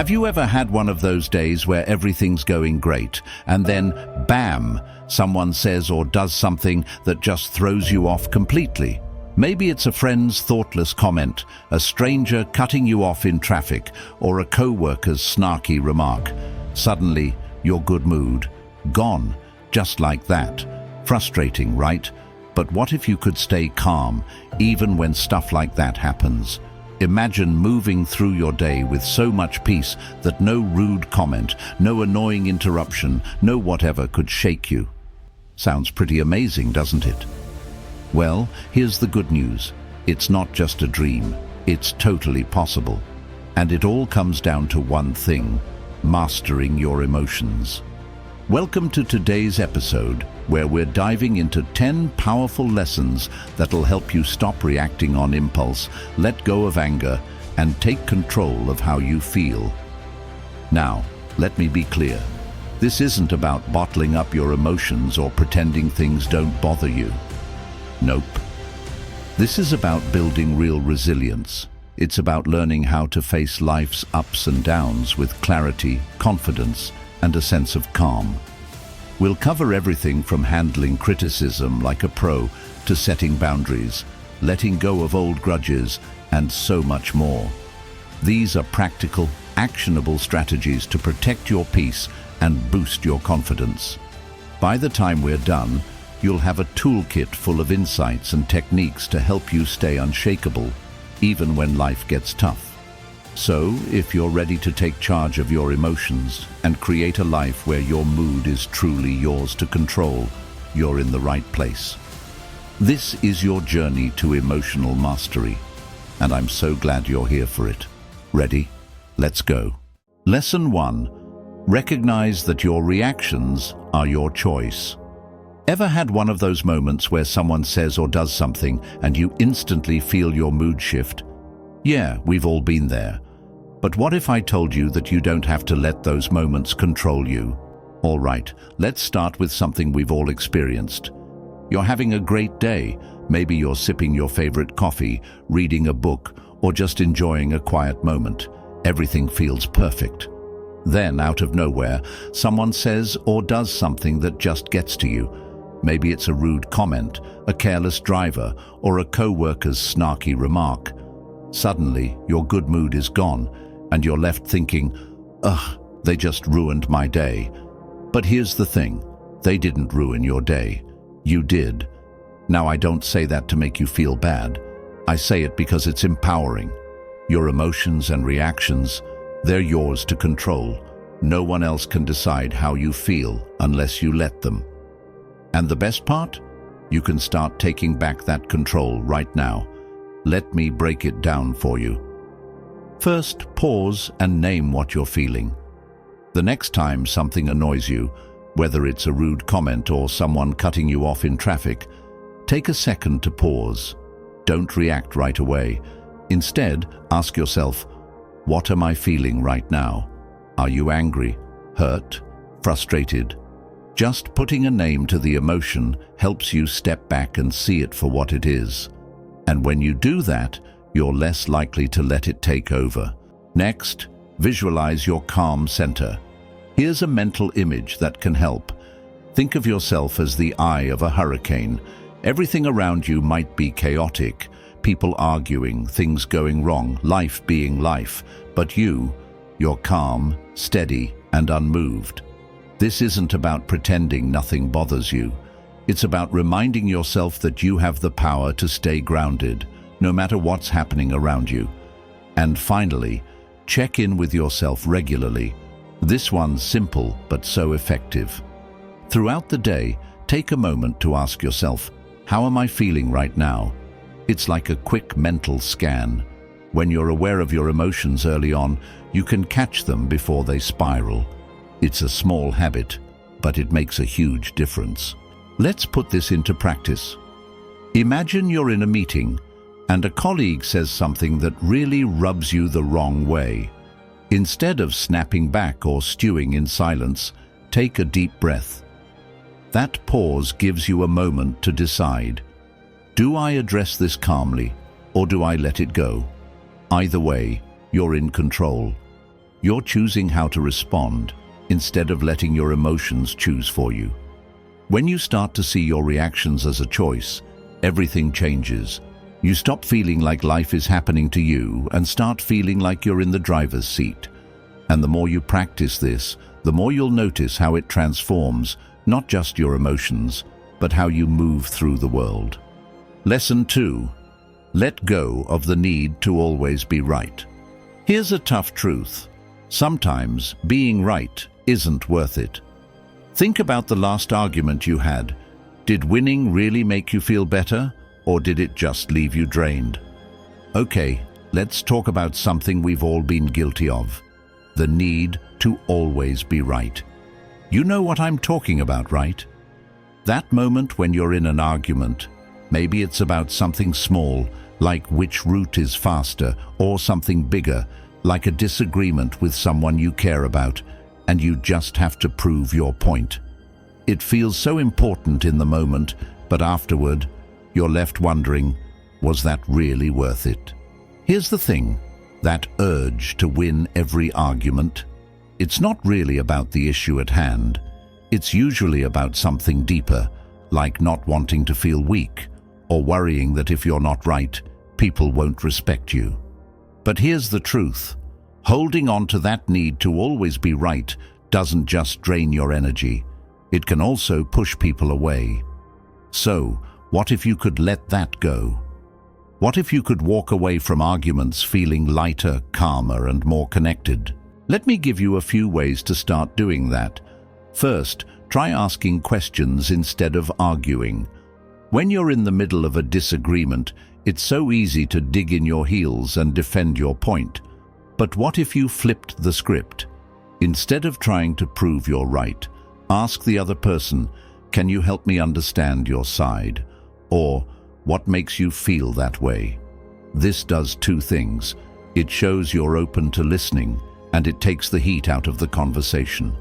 Have you ever had one of those days where everything's going great, and then, bam, someone says or does something that just throws you off completely? Maybe it's a friend's thoughtless comment, a stranger cutting you off in traffic, or a co-worker's snarky remark. Suddenly, your good mood, gone, just like that. Frustrating, right? But what if you could stay calm, even when stuff like that happens? Imagine moving through your day with so much peace that no rude comment, no annoying interruption, no whatever could shake you. Sounds pretty amazing, doesn't it? Well, here's the good news. It's not just a dream. It's totally possible. And it all comes down to one thing: mastering your emotions. Welcome to today's episode, where we're diving into 10 powerful lessons that'll help you stop reacting on impulse, let go of anger, and take control of how you feel. Now, let me be clear. This isn't about bottling up your emotions or pretending things don't bother you. Nope. This is about building real resilience. It's about learning how to face life's ups and downs with clarity, confidence, and a sense of calm. We'll cover everything from handling criticism like a pro to setting boundaries, letting go of old grudges, and so much more. These are practical, actionable strategies to protect your peace and boost your confidence. By the time we're done, you'll have a toolkit full of insights and techniques to help you stay unshakable, even when life gets tough. So, if you're ready to take charge of your emotions and create a life where your mood is truly yours to control, you're in the right place. This is your journey to emotional mastery, and I'm so glad you're here for it. Ready? Let's go. Lesson 1. Recognize that your reactions are your choice. Ever had one of those moments where someone says or does something and you instantly feel your mood shift? Yeah, we've all been there. But what if I told you that you don't have to let those moments control you? All right, let's start with something we've all experienced. You're having a great day. Maybe you're sipping your favorite coffee, reading a book, or just enjoying a quiet moment. Everything feels perfect. Then, out of nowhere, someone says or does something that just gets to you. Maybe it's a rude comment, a careless driver, or a co-worker's snarky remark. Suddenly, your good mood is gone, and you're left thinking, ugh, they just ruined my day. But here's the thing, they didn't ruin your day. You did. Now, I don't say that to make you feel bad. I say it because it's empowering. Your emotions and reactions, they're yours to control. No one else can decide how you feel unless you let them. And the best part? You can start taking back that control right now. Let me break it down for you. First, pause and name what you're feeling. The next time something annoys you, whether it's a rude comment or someone cutting you off in traffic, take a second to pause. Don't react right away. Instead, ask yourself, what am I feeling right now? Are you angry, hurt, frustrated? Just putting a name to the emotion helps you step back and see it for what it is. And when you do that, you're less likely to let it take over. Next, visualize your calm center. Here's a mental image that can help. Think of yourself as the eye of a hurricane. Everything around you might be chaotic, people arguing, things going wrong, life being life. But you're calm, steady, and unmoved. This isn't about pretending nothing bothers you. It's about reminding yourself that you have the power to stay grounded, no matter what's happening around you. And finally, check in with yourself regularly. This one's simple, but so effective. Throughout the day, take a moment to ask yourself, how am I feeling right now? It's like a quick mental scan. When you're aware of your emotions early on, you can catch them before they spiral. It's a small habit, but it makes a huge difference. Let's put this into practice. Imagine you're in a meeting, and a colleague says something that really rubs you the wrong way. Instead of snapping back or stewing in silence, take a deep breath. That pause gives you a moment to decide. Do I address this calmly, or do I let it go? Either way, you're in control. You're choosing how to respond instead of letting your emotions choose for you. When you start to see your reactions as a choice, everything changes. You stop feeling like life is happening to you and start feeling like you're in the driver's seat. And the more you practice this, the more you'll notice how it transforms not just your emotions, but how you move through the world. Lesson 2. Let go of the need to always be right. Here's a tough truth. Sometimes being right isn't worth it. Think about the last argument you had. Did winning really make you feel better, or did it just leave you drained? Okay, let's talk about something we've all been guilty of. The need to always be right. You know what I'm talking about, right? That moment when you're in an argument, maybe it's about something small, like which route is faster, or something bigger, like a disagreement with someone you care about, and you just have to prove your point. It feels so important in the moment, but afterward, you're left wondering, was that really worth it? Here's the thing, that urge to win every argument, it's not really about the issue at hand. It's usually about something deeper, like not wanting to feel weak, or worrying that if you're not right, people won't respect you. But here's the truth. Holding on to that need to always be right doesn't just drain your energy. It can also push people away. So, what if you could let that go? What if you could walk away from arguments feeling lighter, calmer, and more connected? Let me give you a few ways to start doing that. First, try asking questions instead of arguing. When you're in the middle of a disagreement, it's so easy to dig in your heels and defend your point. But what if you flipped the script? Instead of trying to prove you're right, ask the other person, "Can you help me understand your side?" Or, "What makes you feel that way?" This does two things. It shows you're open to listening, and it takes the heat out of the conversation.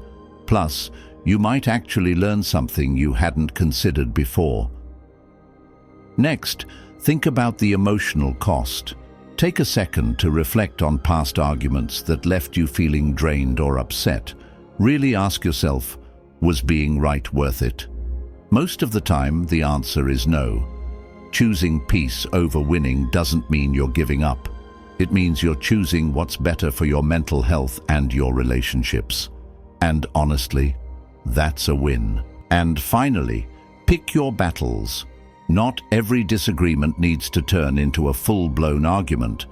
Plus, you might actually learn something you hadn't considered before. Next, think about the emotional cost. Take a second to reflect on past arguments that left you feeling drained or upset. Really ask yourself, was being right worth it? Most of the time, the answer is no. Choosing peace over winning doesn't mean you're giving up. It means you're choosing what's better for your mental health and your relationships. And honestly, that's a win. And finally, pick your battles. Not every disagreement needs to turn into a full-blown argument.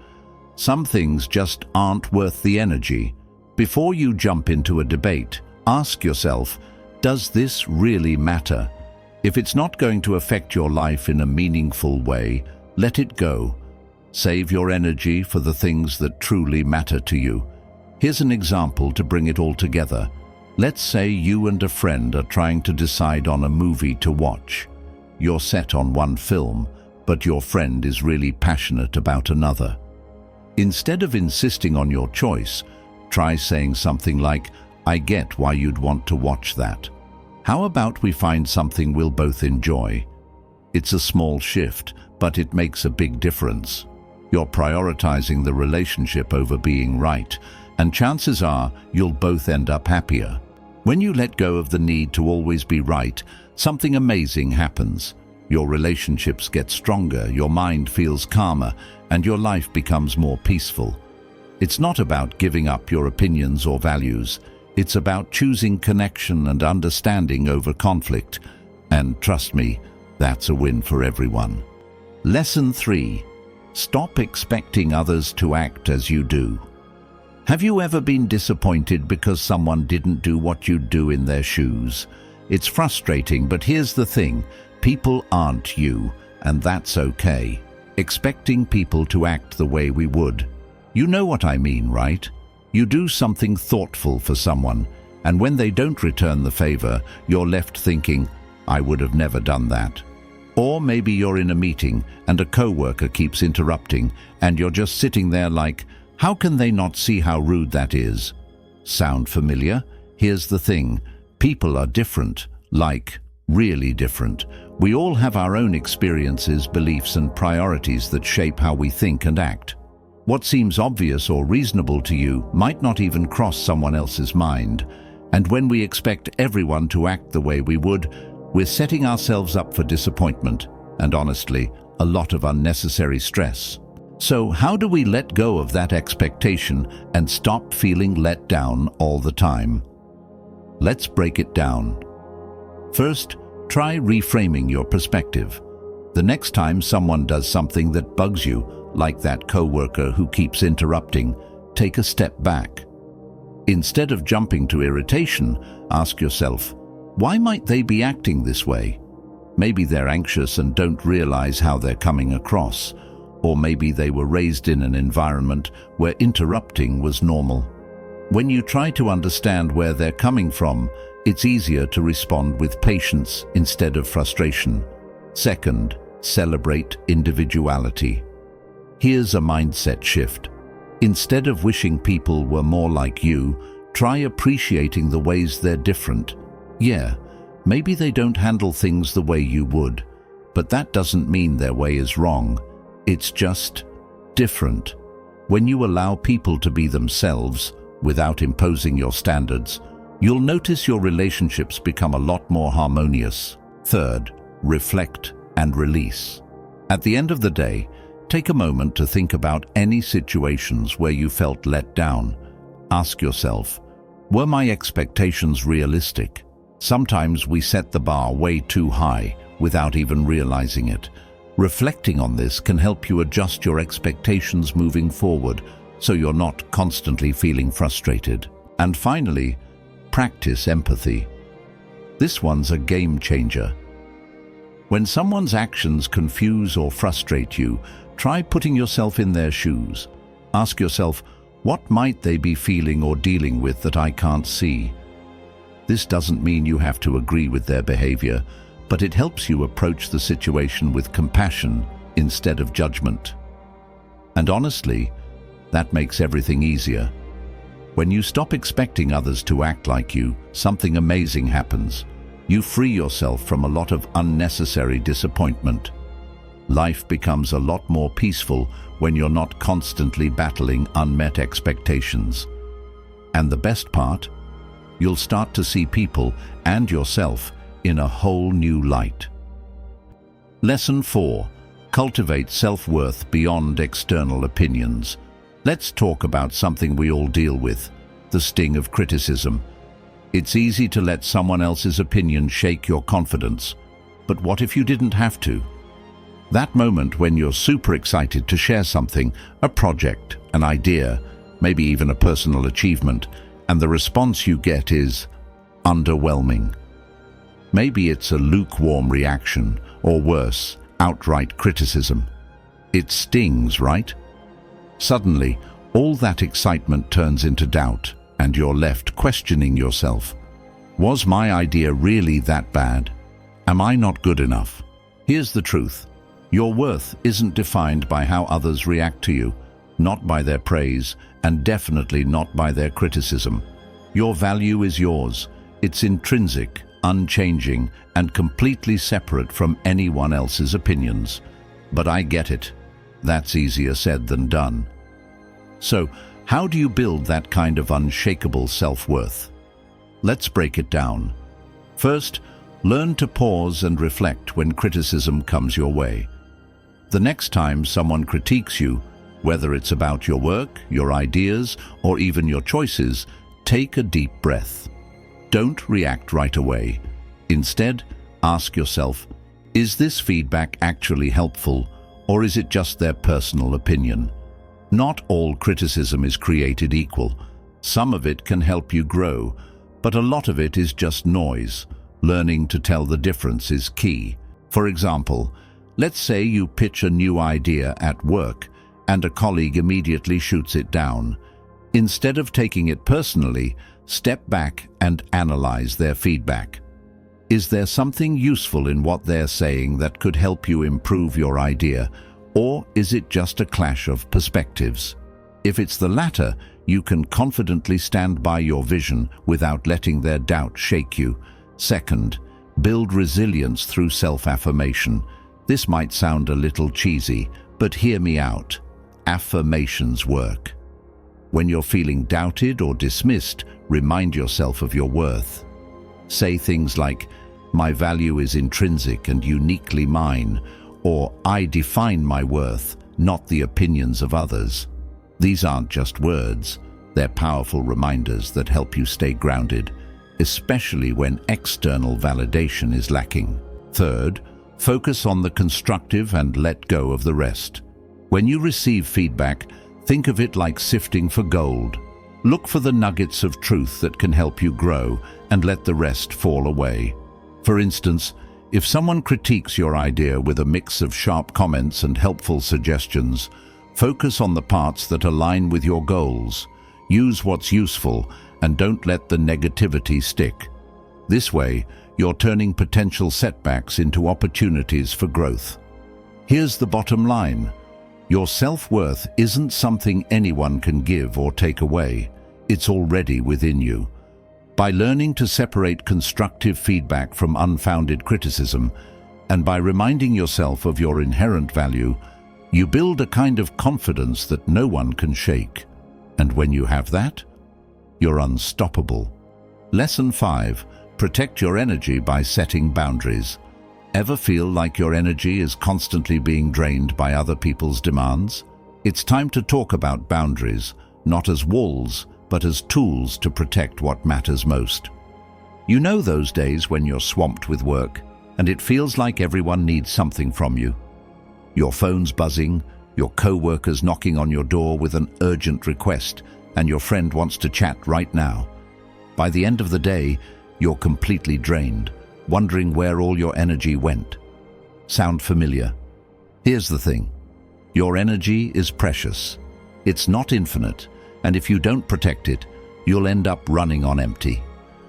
Some things just aren't worth the energy. Before you jump into a debate, ask yourself, does this really matter? If it's not going to affect your life in a meaningful way, let it go. Save your energy for the things that truly matter to you. Here's an example to bring it all together. Let's say you and a friend are trying to decide on a movie to watch. You're set on one film, but your friend is really passionate about another. Instead of insisting on your choice, try saying something like, "I get why you'd want to watch that. How about we find something we'll both enjoy?" It's a small shift, but it makes a big difference. You're prioritizing the relationship over being right, and chances are you'll both end up happier. When you let go of the need to always be right, something amazing happens. Your relationships get stronger, your mind feels calmer, and your life becomes more peaceful. It's not about giving up your opinions or values. It's about choosing connection and understanding over conflict. And trust me, that's a win for everyone. Lesson 3. Stop expecting others to act as you do. Have you ever been disappointed because someone didn't do what you'd do in their shoes? It's frustrating, but here's the thing. People aren't you, and that's okay. Expecting people to act the way we would. You know what I mean, right? You do something thoughtful for someone, and when they don't return the favor, you're left thinking, "I would have never done that." Or maybe you're in a meeting and a coworker keeps interrupting, and you're just sitting there like, how can they not see how rude that is? Sound familiar? Here's the thing. People are different, like really different. We all have our own experiences, beliefs, and priorities that shape how we think and act. What seems obvious or reasonable to you might not even cross someone else's mind. And when we expect everyone to act the way we would, we're setting ourselves up for disappointment and, honestly, a lot of unnecessary stress. So how do we let go of that expectation and stop feeling let down all the time? Let's break it down. First, try reframing your perspective. The next time someone does something that bugs you, like that coworker who keeps interrupting, take a step back. Instead of jumping to irritation, ask yourself, why might they be acting this way? Maybe they're anxious and don't realize how they're coming across, or maybe they were raised in an environment where interrupting was normal. When you try to understand where they're coming from, it's easier to respond with patience instead of frustration. Second, celebrate individuality. Here's a mindset shift. Instead of wishing people were more like you, try appreciating the ways they're different. Yeah, maybe they don't handle things the way you would, but that doesn't mean their way is wrong. It's just different. When you allow people to be themselves, without imposing your standards, you'll notice your relationships become a lot more harmonious. Third, reflect and release. At the end of the day, take a moment to think about any situations where you felt let down. Ask yourself, were my expectations realistic? Sometimes we set the bar way too high without even realizing it. Reflecting on this can help you adjust your expectations moving forward so you're not constantly feeling frustrated. And finally, practice empathy. This one's a game changer. When someone's actions confuse or frustrate you, try putting yourself in their shoes. Ask yourself, what might they be feeling or dealing with that I can't see? This doesn't mean you have to agree with their behavior, but it helps you approach the situation with compassion instead of judgment. And honestly, that makes everything easier. When you stop expecting others to act like you, something amazing happens. You free yourself from a lot of unnecessary disappointment. Life becomes a lot more peaceful when you're not constantly battling unmet expectations. And the best part? You'll start to see people and yourself in a whole new light. Lesson 4. Cultivate self-worth beyond external opinions. Let's talk about something we all deal with, the sting of criticism. It's easy to let someone else's opinion shake your confidence, but what if you didn't have to? That moment when you're super excited to share something, a project, an idea, maybe even a personal achievement, and the response you get is underwhelming. Maybe it's a lukewarm reaction, or worse, outright criticism. It stings, right? Suddenly, all that excitement turns into doubt, and you're left questioning yourself. Was my idea really that bad? Am I not good enough? Here's the truth. Your worth isn't defined by how others react to you, not by their praise, and definitely not by their criticism. Your value is yours. It's intrinsic, unchanging, and completely separate from anyone else's opinions. But I get it. That's easier said than done. So, how do you build that kind of unshakable self-worth? Let's break it down. First, learn to pause and reflect when criticism comes your way. The next time someone critiques you, whether it's about your work, your ideas, or even your choices, take a deep breath. Don't react right away. Instead, ask yourself, is this feedback actually helpful, or is it just their personal opinion? Not all criticism is created equal. Some of it can help you grow, but a lot of it is just noise. Learning to tell the difference is key. For example, let's say you pitch a new idea at work and a colleague immediately shoots it down. Instead of taking it personally, step back and analyze their feedback. Is there something useful in what they're saying that could help you improve your idea, or is it just a clash of perspectives? If it's the latter, you can confidently stand by your vision without letting their doubt shake you. Second, build resilience through self-affirmation. This might sound a little cheesy, but hear me out. Affirmations work. When you're feeling doubted or dismissed, remind yourself of your worth. Say things like, "My value is intrinsic and uniquely mine," or "I define my worth, not the opinions of others." These aren't just words, they're powerful reminders that help you stay grounded, especially when external validation is lacking. Third, focus on the constructive and let go of the rest. When you receive feedback, think of it like sifting for gold. Look for the nuggets of truth that can help you grow and let the rest fall away. For instance, if someone critiques your idea with a mix of sharp comments and helpful suggestions, focus on the parts that align with your goals. Use what's useful and don't let the negativity stick. This way, you're turning potential setbacks into opportunities for growth. Here's the bottom line. Your self-worth isn't something anyone can give or take away. It's already within you. By learning to separate constructive feedback from unfounded criticism, and by reminding yourself of your inherent value, you build a kind of confidence that no one can shake. And when you have that, you're unstoppable. Lesson 5. Protect your energy by setting boundaries. Ever feel like your energy is constantly being drained by other people's demands? It's time to talk about boundaries, not as walls, but as tools to protect what matters most. You know those days when you're swamped with work, and it feels like everyone needs something from you. Your phone's buzzing, your co-workers knocking on your door with an urgent request, and your friend wants to chat right now. By the end of the day, you're completely drained, wondering where all your energy went. Sound familiar? Here's the thing. Your energy is precious. It's not infinite, and if you don't protect it, you'll end up running on empty.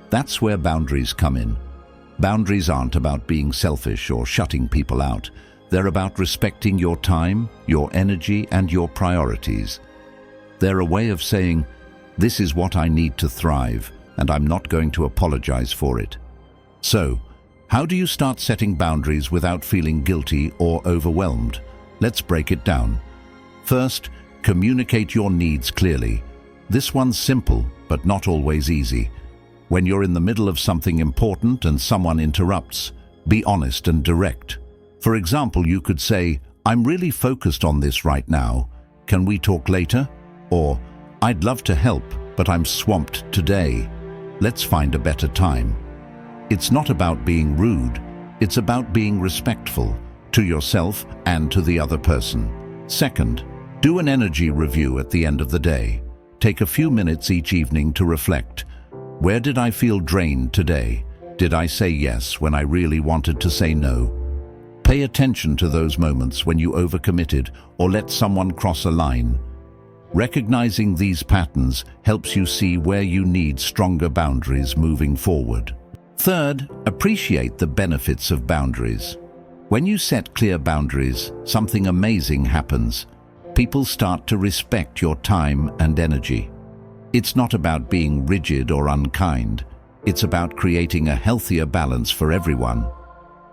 That's where boundaries come in. Boundaries aren't about being selfish or shutting people out. They're about respecting your time, your energy, and your priorities. They're a way of saying, "This is what I need to thrive, and I'm not going to apologize for it." So, how do you start setting boundaries without feeling guilty or overwhelmed? Let's break it down. First, communicate your needs clearly. This one's simple, but not always easy. When you're in the middle of something important and someone interrupts, be honest and direct. For example, you could say, "I'm really focused on this right now. Can we talk later?" Or, "I'd love to help, but I'm swamped today. Let's find a better time." It's not about being rude. It's about being respectful to yourself and to the other person. Second, do an energy review at the end of the day. Take a few minutes each evening to reflect. Where did I feel drained today? Did I say yes when I really wanted to say no? Pay attention to those moments when you overcommitted or let someone cross a line. Recognizing these patterns helps you see where you need stronger boundaries moving forward. Third, appreciate the benefits of boundaries. When you set clear boundaries, something amazing happens. People start to respect your time and energy. It's not about being rigid or unkind. It's about creating a healthier balance for everyone.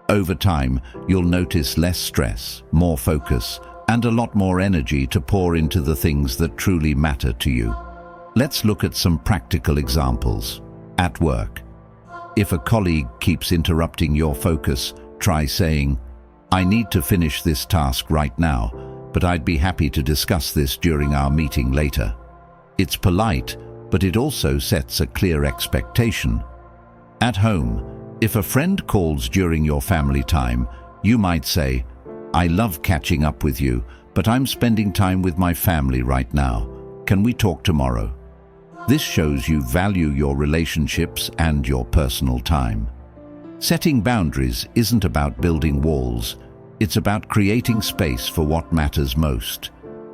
Over time, you'll notice less stress, more focus, and a lot more energy to pour into the things that truly matter to you. Let's look at some practical examples. At work, if a colleague keeps interrupting your focus, try saying, "I need to finish this task right now, but I'd be happy to discuss this during our meeting later." It's polite, but it also sets a clear expectation. At home, if a friend calls during your family time, you might say, "I love catching up with you, but I'm spending time with my family right now. Can we talk tomorrow?" This shows you value your relationships and your personal time. Setting boundaries isn't about building walls. It's about creating space for what matters most.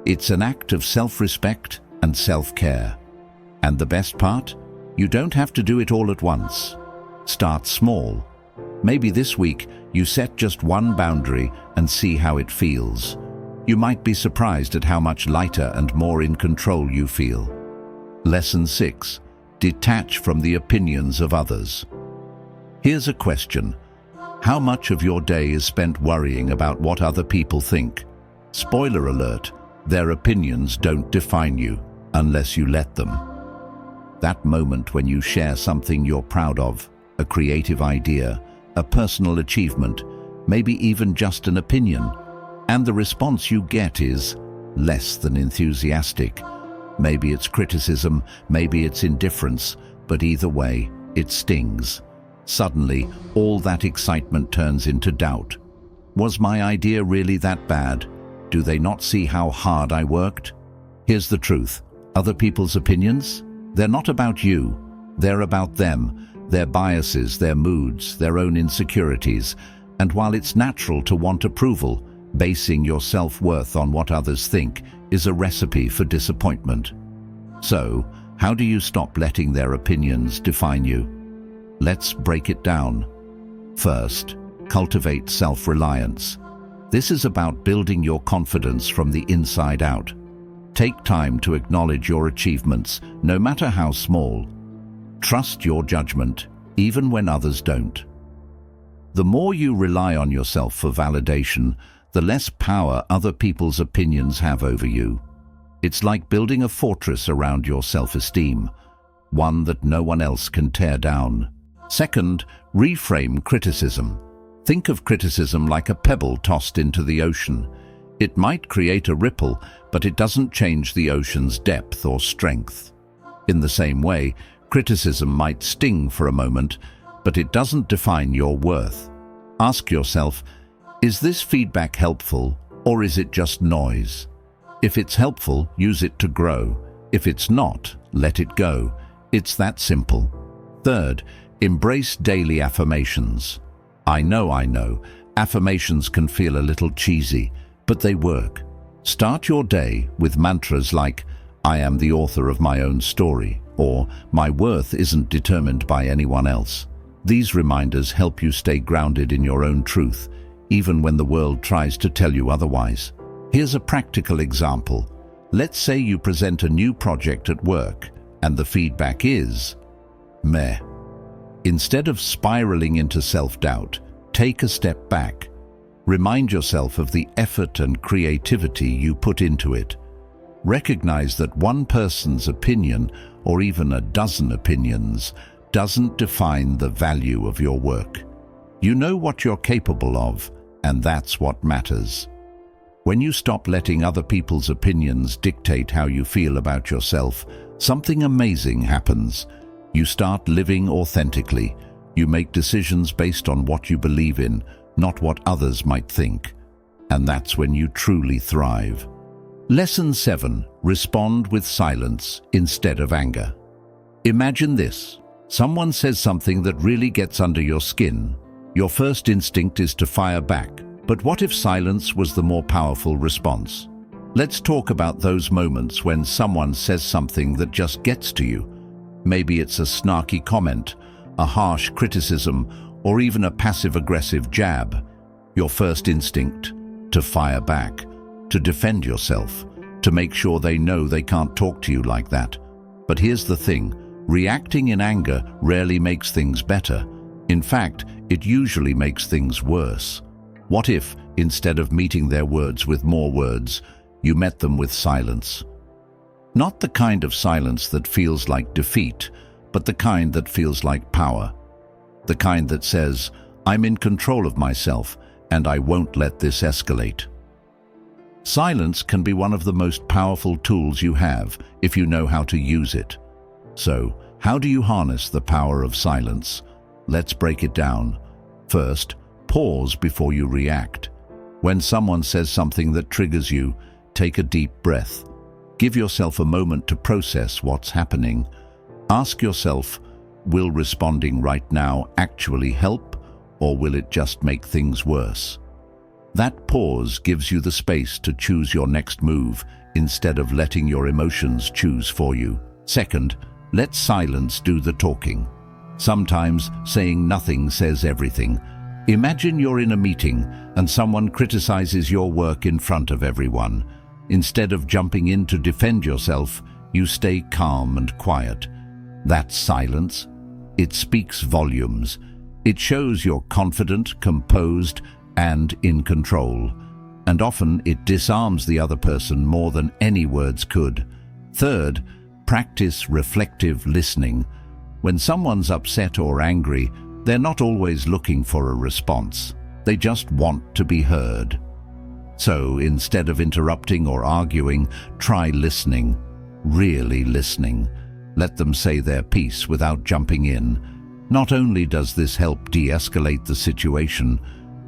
It's an act of self-respect and self-care. And the best part? You don't have to do it all at once. Start small. Maybe this week you set just one boundary and see how it feels. You might be surprised at how much lighter and more in control you feel. Lesson 6. Detach from the opinions of others. Here's a question. How much of your day is spent worrying about what other people think? Spoiler alert, Their opinions don't define you unless you let them. That moment when you share something you're proud of, a creative idea, a personal achievement, maybe even just an opinion, and the response you get is less than enthusiastic. Maybe it's criticism, maybe it's indifference, but either way, it stings. Suddenly, all that excitement turns into doubt. Was my idea really that bad? Do they not see how hard I worked? Here's the truth. Other people's opinions? They're not about you. They're about them, their biases, their moods, their own insecurities. And while it's natural to want approval, basing your self-worth on what others think is a recipe for disappointment. So, how do you stop letting their opinions define you? Let's break it down. First, cultivate self-reliance. This is about building your confidence from the inside out. Take time to acknowledge your achievements, no matter how small. Trust your judgment, even when others don't. The more you rely on yourself for validation, the less power other people's opinions have over you. It's like building a fortress around your self-esteem, one that no one else can tear down. Second, reframe criticism. Think of criticism like a pebble tossed into the ocean. It might create a ripple, but it doesn't change the ocean's depth or strength. In the same way, criticism might sting for a moment, but it doesn't define your worth. Ask yourself, is this feedback helpful, or is it just noise? If it's helpful, use it to grow. If it's not, let it go. It's that simple. Third, embrace daily affirmations. I know, affirmations can feel a little cheesy, but they work. Start your day with mantras like, I am the author of my own story, or my worth isn't determined by anyone else. These reminders help you stay grounded in your own truth, even when the world tries to tell you otherwise. Here's a practical example. Let's say you present a new project at work, and the feedback is, meh. Instead of spiraling into self-doubt, take a step back. Remind yourself of the effort and creativity you put into it. Recognize that one person's opinion, or even a dozen opinions, doesn't define the value of your work. You know what you're capable of, and that's what matters. When you stop letting other people's opinions dictate how you feel about yourself, something amazing happens. You start living authentically. You make decisions based on what you believe in, not what others might think. And that's when you truly thrive. Lesson 7. Respond with silence instead of anger. Imagine this. Someone says something that really gets under your skin. Your first instinct is to fire back. But what if silence was the more powerful response? Let's talk about those moments when someone says something that just gets to you. Maybe it's a snarky comment, a harsh criticism, or even a passive-aggressive jab. Your first instinct, to fire back, to defend yourself, to make sure they know they can't talk to you like that. But here's the thing, reacting in anger rarely makes things better. In fact, it usually makes things worse. What if, instead of meeting their words with more words, you met them with silence? Not the kind of silence that feels like defeat, but the kind that feels like power. The kind that says, I'm in control of myself, and I won't let this escalate. Silence can be one of the most powerful tools you have if you know how to use it. So, how do you harness the power of silence? Let's break it down. First, pause before you react. When someone says something that triggers you, take a deep breath. Give yourself a moment to process what's happening. Ask yourself, will responding right now actually help, or will it just make things worse? That pause gives you the space to choose your next move instead of letting your emotions choose for you. Second, let silence do the talking. Sometimes saying nothing says everything. Imagine you're in a meeting and someone criticizes your work in front of everyone. Instead of jumping in to defend yourself, you stay calm and quiet. That silence, it speaks volumes. It shows you're confident, composed, and in control. and often it disarms the other person more than any words could. Third, practice reflective listening. When someone's upset or angry, they're not always looking for a response. They just want to be heard. So instead of interrupting or arguing, try listening, really listening. Let them say their piece without jumping in. Not only does this help de-escalate the situation,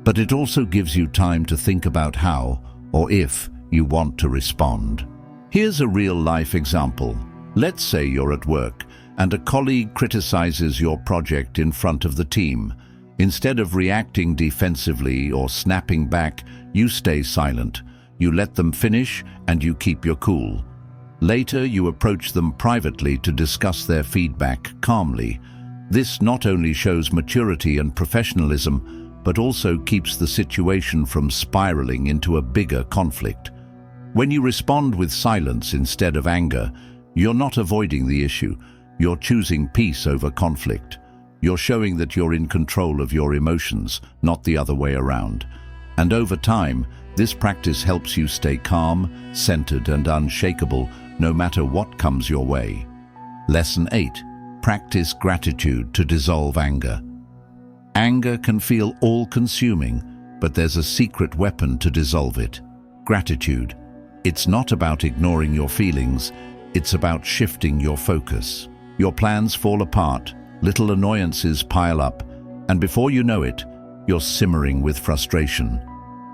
but it also gives you time to think about how, or if, you want to respond. Here's a real-life example. Let's say you're at work, and a colleague criticizes your project in front of the team. Instead of reacting defensively or snapping back, you stay silent. You let them finish, and you keep your cool. Later, you approach them privately to discuss their feedback calmly. This not only shows maturity and professionalism, but also keeps the situation from spiraling into a bigger conflict. When you respond with silence instead of anger, you're not avoiding the issue. You're choosing peace over conflict. You're showing that you're in control of your emotions, not the other way around. And over time, this practice helps you stay calm, centered, and unshakable, no matter what comes your way. Lesson 8. Practice gratitude to dissolve anger. Anger can feel all-consuming, but there's a secret weapon to dissolve it: gratitude. It's not about ignoring your feelings, it's about shifting your focus. Your plans fall apart, little annoyances pile up, and before you know it, you're simmering with frustration.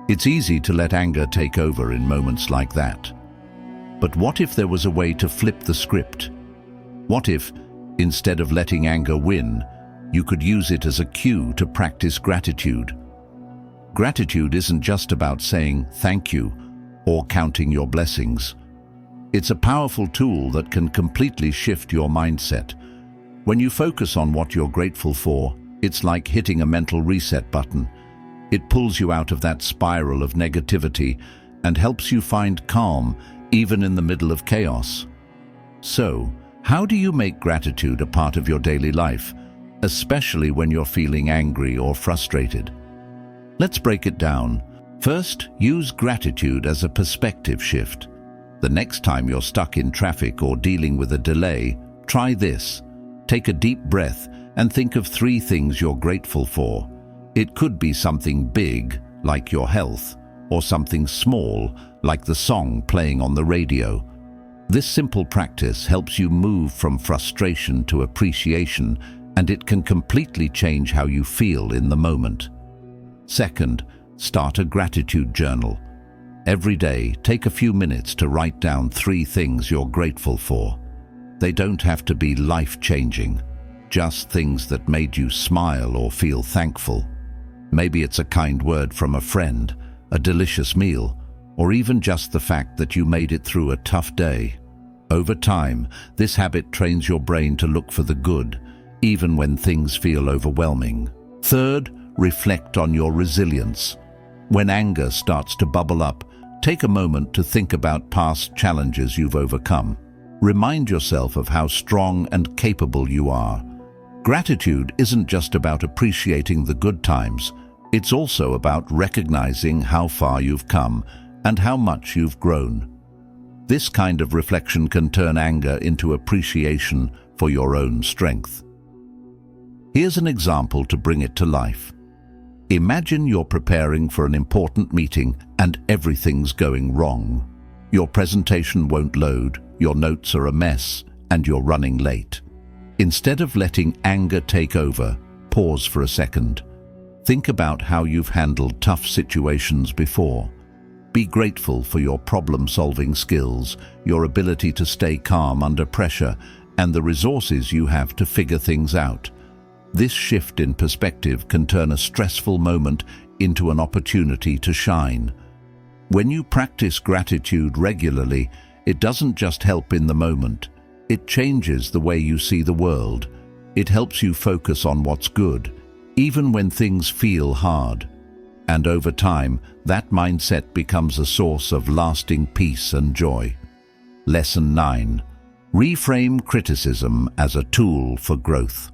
It's easy to let anger take over in moments like that. But what if there was a way to flip the script? What if, instead of letting anger win, you could use it as a cue to practice gratitude? Gratitude isn't just about saying thank you or counting your blessings. It's a powerful tool that can completely shift your mindset. When you focus on what you're grateful for, it's like hitting a mental reset button. It pulls you out of that spiral of negativity and helps you find calm even in the middle of chaos. So, how do you make gratitude a part of your daily life, especially when you're feeling angry or frustrated? Let's break it down. First, use gratitude as a perspective shift. The next time you're stuck in traffic or dealing with a delay, try this. Take a deep breath and think of 3 things you're grateful for. It could be something big, like your health, or something small, like the song playing on the radio. This simple practice helps you move from frustration to appreciation, and it can completely change how you feel in the moment. Second, start a gratitude journal. Every day, take a few minutes to write down 3 things you're grateful for. They don't have to be life-changing, just things that made you smile or feel thankful. Maybe it's a kind word from a friend, a delicious meal, or even just the fact that you made it through a tough day. Over time, this habit trains your brain to look for the good, even when things feel overwhelming. Third, reflect on your resilience. When anger starts to bubble up, take a moment to think about past challenges you've overcome. Remind yourself of how strong and capable you are. Gratitude isn't just about appreciating the good times, it's also about recognizing how far you've come and how much you've grown. This kind of reflection can turn anger into appreciation for your own strength. Here's an example to bring it to life. Imagine you're preparing for an important meeting and everything's going wrong. Your presentation won't load, your notes are a mess, and you're running late. Instead of letting anger take over, pause for a second. Think about how you've handled tough situations before. Be grateful for your problem-solving skills, your ability to stay calm under pressure, and the resources you have to figure things out. This shift in perspective can turn a stressful moment into an opportunity to shine. When you practice gratitude regularly, it doesn't just help in the moment. It changes the way you see the world. It helps you focus on what's good, even when things feel hard. And over time, that mindset becomes a source of lasting peace and joy. Lesson 9. Reframe criticism as a tool for growth.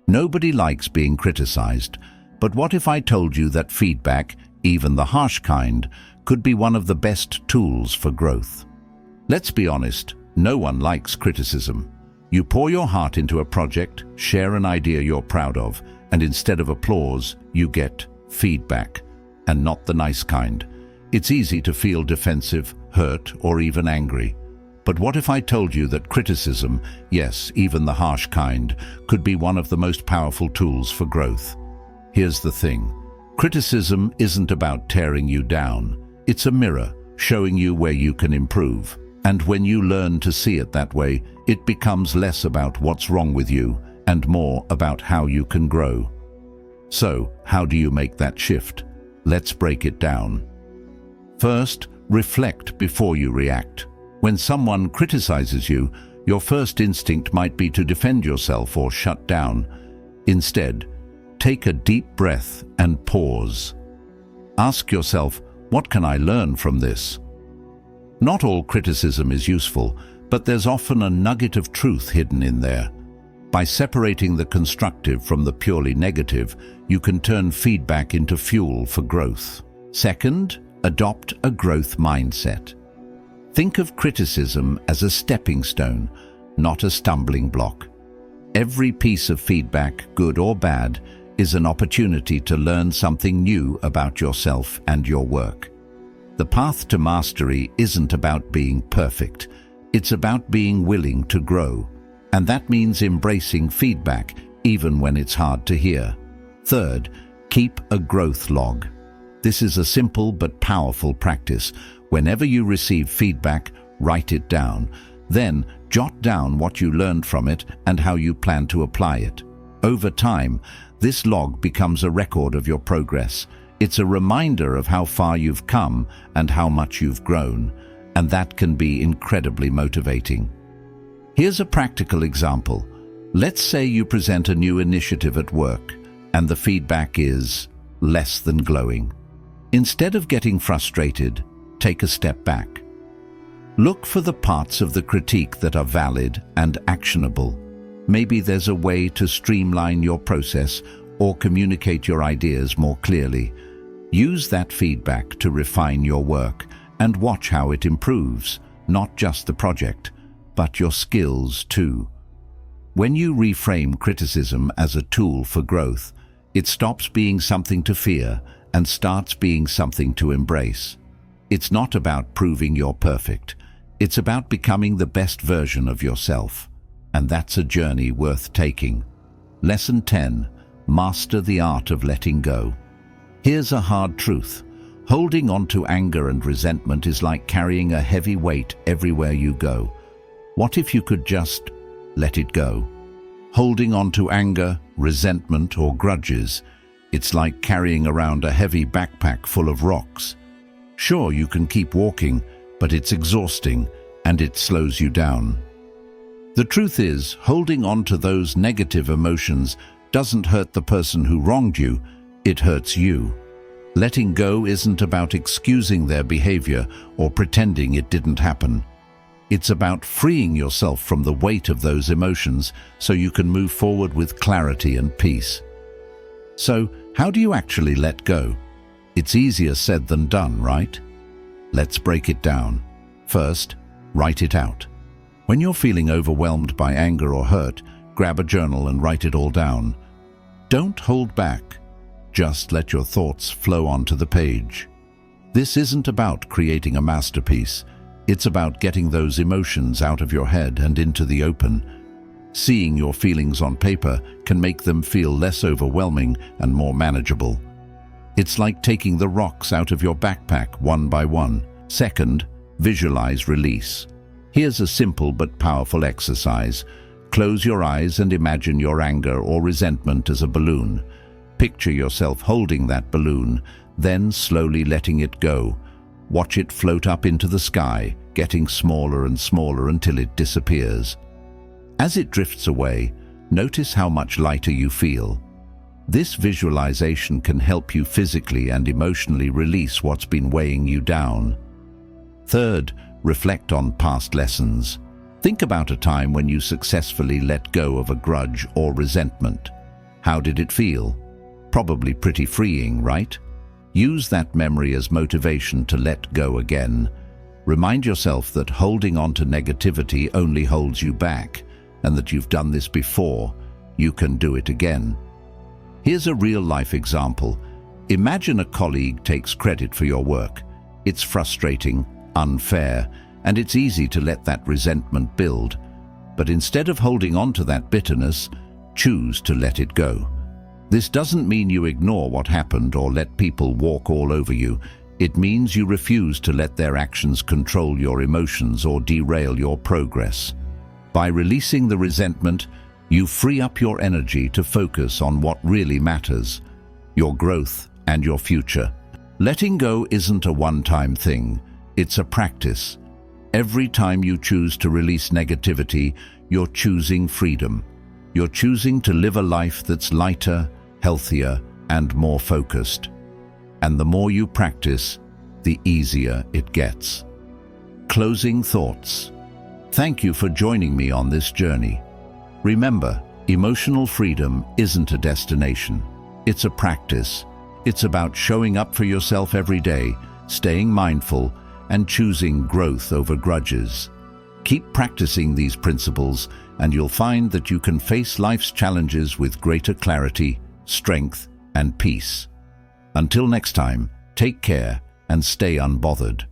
Nobody likes being criticized, but what if I told you that feedback, even the harsh kind, could be one of the best tools for growth. Let's be honest, no one likes criticism. You pour your heart into a project, share an idea you're proud of, and instead of applause, you get feedback, and not the nice kind. It's easy to feel defensive, hurt, or even angry. But what if I told you that criticism, yes, even the harsh kind, could be one of the most powerful tools for growth? Here's the thing. Criticism isn't about tearing you down. It's a mirror, showing you where you can improve. And when you learn to see it that way, it becomes less about what's wrong with you and more about how you can grow. So, how do you make that shift? Let's break it down. First, reflect before you react. When someone criticizes you, your first instinct might be to defend yourself or shut down. Instead, take a deep breath and pause. Ask yourself, what can I learn from this? Not all criticism is useful, but there's often a nugget of truth hidden in there. By separating the constructive from the purely negative, you can turn feedback into fuel for growth. Second, adopt a growth mindset. Think of criticism as a stepping stone, not a stumbling block. Every piece of feedback, good or bad, is an opportunity to learn something new about yourself and your work. The path to mastery isn't about being perfect. It's about being willing to grow. And that means embracing feedback, even when it's hard to hear. Third, keep a growth log. This is a simple but powerful practice. Whenever you receive feedback, write it down. Then, jot down what you learned from it and how you plan to apply it. Over time, this log becomes a record of your progress. It's a reminder of how far you've come and how much you've grown, and that can be incredibly motivating. Here's a practical example. Let's say you present a new initiative at work, and the feedback is less than glowing. Instead of getting frustrated, take a step back. Look for the parts of the critique that are valid and actionable. Maybe there's a way to streamline your process or communicate your ideas more clearly. Use that feedback to refine your work and watch how it improves, not just the project, but your skills too. When you reframe criticism as a tool for growth, it stops being something to fear and starts being something to embrace. It's not about proving you're perfect. It's about becoming the best version of yourself. And that's a journey worth taking. Lesson 10. Master the art of letting go. Here's a hard truth. Holding on to anger and resentment is like carrying a heavy weight everywhere you go. What if you could just let it go? Holding on to anger, resentment, or grudges, it's like carrying around a heavy backpack full of rocks. Sure, you can keep walking, but it's exhausting and it slows you down. The truth is, holding on to those negative emotions doesn't hurt the person who wronged you, it hurts you. Letting go isn't about excusing their behavior or pretending it didn't happen. It's about freeing yourself from the weight of those emotions so you can move forward with clarity and peace. So, how do you actually let go? It's easier said than done, right? Let's break it down. First, write it out. When you're feeling overwhelmed by anger or hurt, grab a journal and write it all down. Don't hold back. Just let your thoughts flow onto the page. This isn't about creating a masterpiece. It's about getting those emotions out of your head and into the open. Seeing your feelings on paper can make them feel less overwhelming and more manageable. It's like taking the rocks out of your backpack one by one. Second, visualize release. Here's a simple but powerful exercise. Close your eyes and imagine your anger or resentment as a balloon. Picture yourself holding that balloon, then slowly letting it go. Watch it float up into the sky, getting smaller and smaller until it disappears. As it drifts away, notice how much lighter you feel. This visualization can help you physically and emotionally release what's been weighing you down. Third, reflect on past lessons. Think about a time when you successfully let go of a grudge or resentment. How did it feel? Probably pretty freeing, right? Use that memory as motivation to let go again. Remind yourself that holding on to negativity only holds you back, and that you've done this before. You can do it again. Here's a real-life example. Imagine a colleague takes credit for your work. It's frustrating, unfair, and it's easy to let that resentment build. But instead of holding on to that bitterness, choose to let it go. This doesn't mean you ignore what happened or let people walk all over you. It means you refuse to let their actions control your emotions or derail your progress. By releasing the resentment, you free up your energy to focus on what really matters, your growth and your future. Letting go isn't a one-time thing, it's a practice. Every time you choose to release negativity, you're choosing freedom. You're choosing to live a life that's lighter, healthier, and more focused. And the more you practice, the easier it gets. Closing thoughts. Thank you for joining me on this journey. Remember, emotional freedom isn't a destination. It's a practice. It's about showing up for yourself every day, staying mindful, and choosing growth over grudges. Keep practicing these principles, and you'll find that you can face life's challenges with greater clarity, strength, and peace. Until next time, take care and stay unbothered.